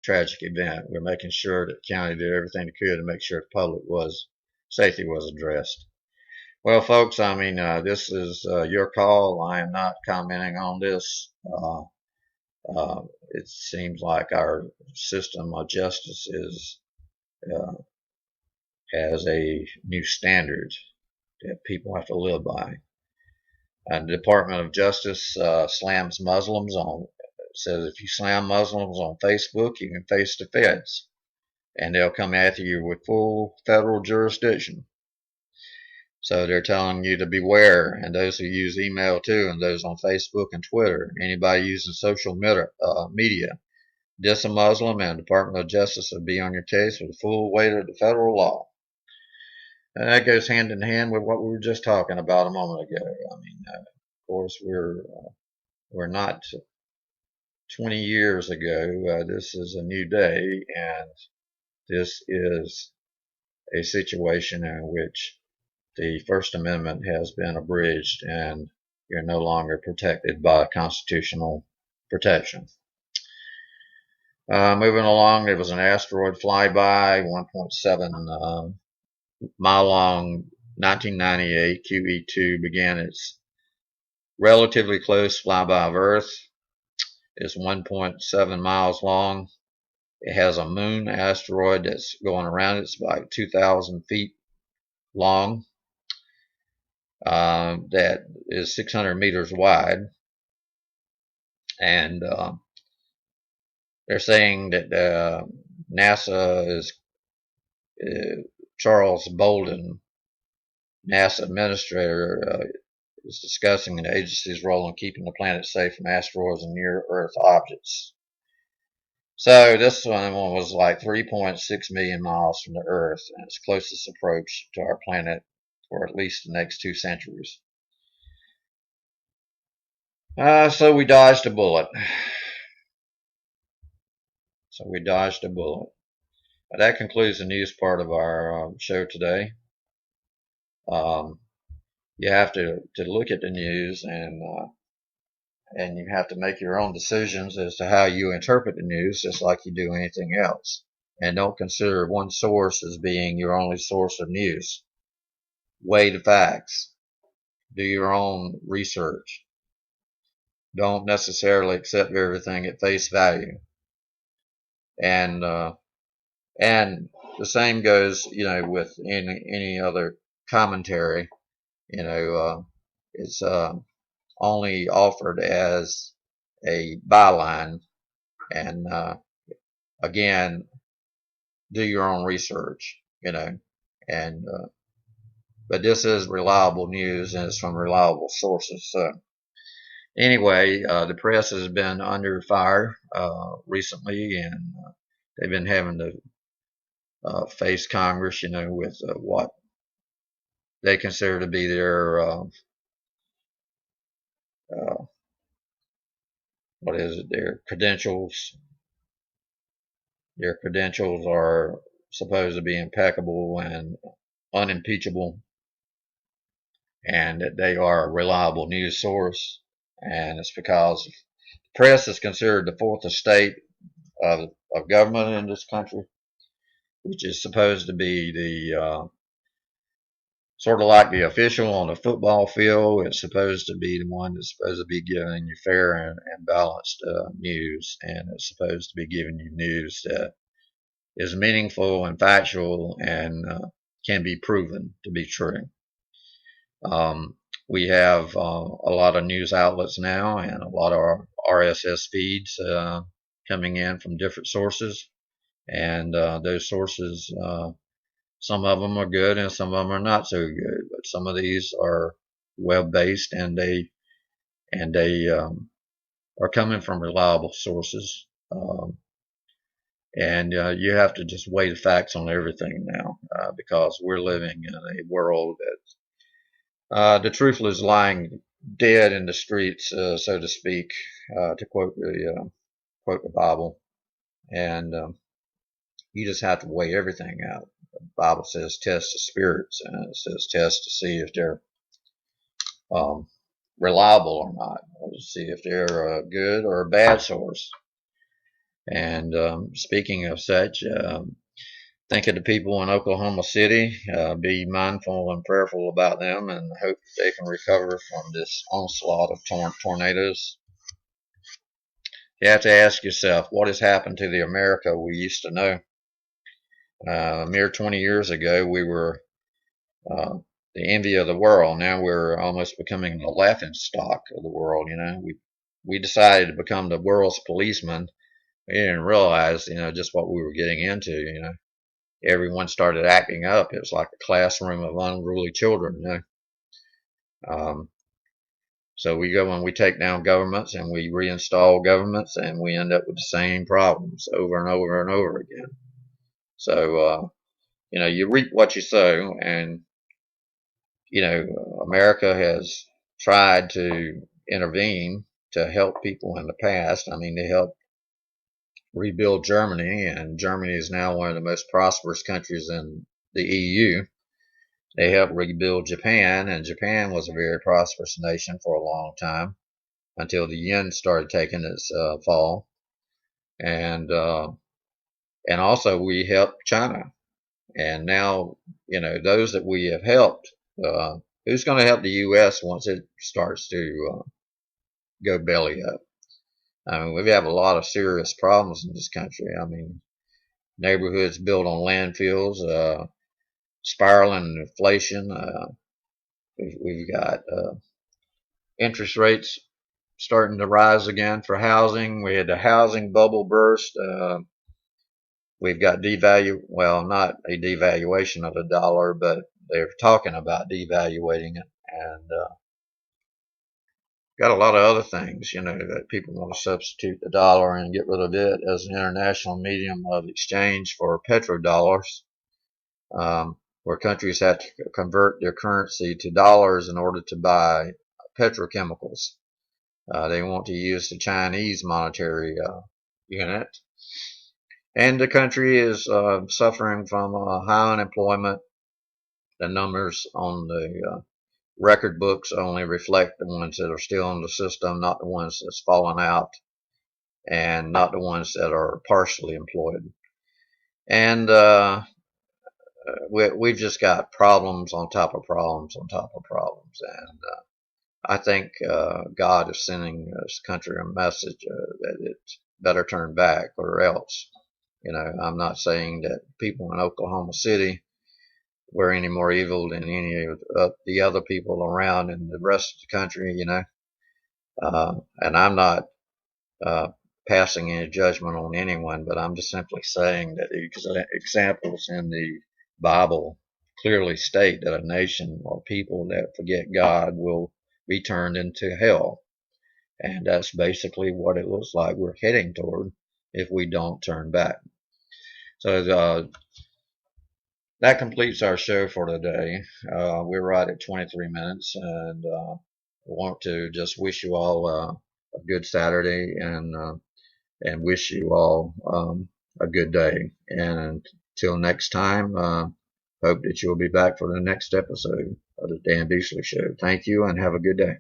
tragic event. We're making sure that the county did everything it could to make sure the public safety was addressed. Well, folks, I mean, this is your call. I am not commenting on this. It seems like our system of justice uh, has a new standard that people have to live by. And the Department of Justice slams Muslims on, says if you slam Muslims on Facebook, you can face the feds, and they'll come after you with full federal jurisdiction. So they're telling you to beware, and those who use email too, and those on Facebook and Twitter, anybody using social media, diss a Muslim, and the Department of Justice will be on your case with the full weight of the federal law. And that goes hand in hand with what we were just talking about a moment ago. I mean, of course, we're not 20 years ago. This is a new day, and this is a situation in which the First Amendment has been abridged and you're no longer protected by constitutional protection. Moving along, there was an asteroid flyby, 1.7 mile long, 1998. QE2 began its relatively close flyby of Earth. It's 1.7 miles long. It has a moon asteroid that's going around it. It's about 2,000 feet long. That is 600 meters wide. And they're saying that NASA is Charles Bolden, NASA administrator, is discussing the agency's role in keeping the planet safe from asteroids and near-Earth objects. So this one was like 3.6 million miles from the Earth, and its closest approach to our planet for at least the next 2 centuries. So we dodged a bullet. That concludes the news part of our show today. You have to look at the news, and you have to make your own decisions as to how you interpret the news, just like you do anything else. And don't consider one source as being your only source of news. Weigh the facts. Do your own research. Don't necessarily accept everything at face value. And the same goes, with any other commentary. It's only offered as a byline. And again, do your own research. But this is reliable news, and it's from reliable sources. So anyway, the press has been under fire recently, and they've been having to face Congress, with what they consider to be their their credentials. Their credentials are supposed to be impeccable and unimpeachable, and that they are a reliable news source. And it's because the press is considered the fourth estate of government in this country, which is supposed to be the sort of like the official on the football field. It's supposed to be the one that's supposed to be giving you fair and balanced news, and it's supposed to be giving you news that is meaningful and factual and can be proven to be true. We have a lot of news outlets now, and a lot of RSS feeds coming in from different sources, and those sources, some of them are good and some of them are not so good, but some of these are web-based, and they are coming from reliable sources. And you have to just weigh the facts on everything now, because we're living in a world that the truth is lying dead in the streets, so to speak, to quote the Bible. And you just have to weigh everything out. The Bible says test the spirits, and it says test to see if they're reliable or not, or to see if they're a good or a bad source. And speaking of such, think of the people in Oklahoma City. Be mindful and prayerful about them, and hope they can recover from this onslaught of tornadoes. You have to ask yourself, what has happened to the America we used to know? A mere 20 years ago, we were the envy of the world. Now we're almost becoming the laughing stock of the world. We decided to become the world's policeman. We didn't realize, just what we were getting into. Everyone started acting up. It was like a classroom of unruly children. So we go and we take down governments and we reinstall governments, and we end up with the same problems over and over and over again. So you reap what you sow, and America has tried to intervene to help people in the past. I mean, they helped rebuild Germany, and Germany is now one of the most prosperous countries in the EU. They helped rebuild Japan, and Japan was a very prosperous nation for a long time until the yen started taking its fall. And also we helped China. And now, those that we have helped, who's going to help the U.S. once it starts to go belly up? I mean, we have a lot of serious problems in this country. I mean, neighborhoods built on landfills, spiraling inflation. We've got interest rates starting to rise again for housing. We had the housing bubble burst. We've got not a devaluation of the dollar, but they're talking about devaluating it. And got a lot of other things, that people want to substitute the dollar and get rid of it as an international medium of exchange for petrodollars, where countries have to convert their currency to dollars in order to buy petrochemicals. They want to use the Chinese monetary unit. And the country is suffering from high unemployment. The numbers on the record books only reflect the ones that are still in the system, not the ones that's fallen out, and not the ones that are partially employed. And we've just got problems on top of problems on top of problems. And I think God is sending this country a message that it's better turn back or else. I'm not saying that people in Oklahoma City were any more evil than any of the other people around in the rest of the country, and I'm not passing any judgment on anyone, but I'm just simply saying that the examples in the Bible clearly state that a nation or people that forget God will be turned into hell. And that's basically what it looks like we're heading toward if we don't turn back. So that completes our show for today. We're right at 23 minutes, and I want to just wish you all a good Saturday, and wish you all a good day. And until next time, hope that you'll be back for the next episode of the Dan Beasley Show. Thank you, and have a good day.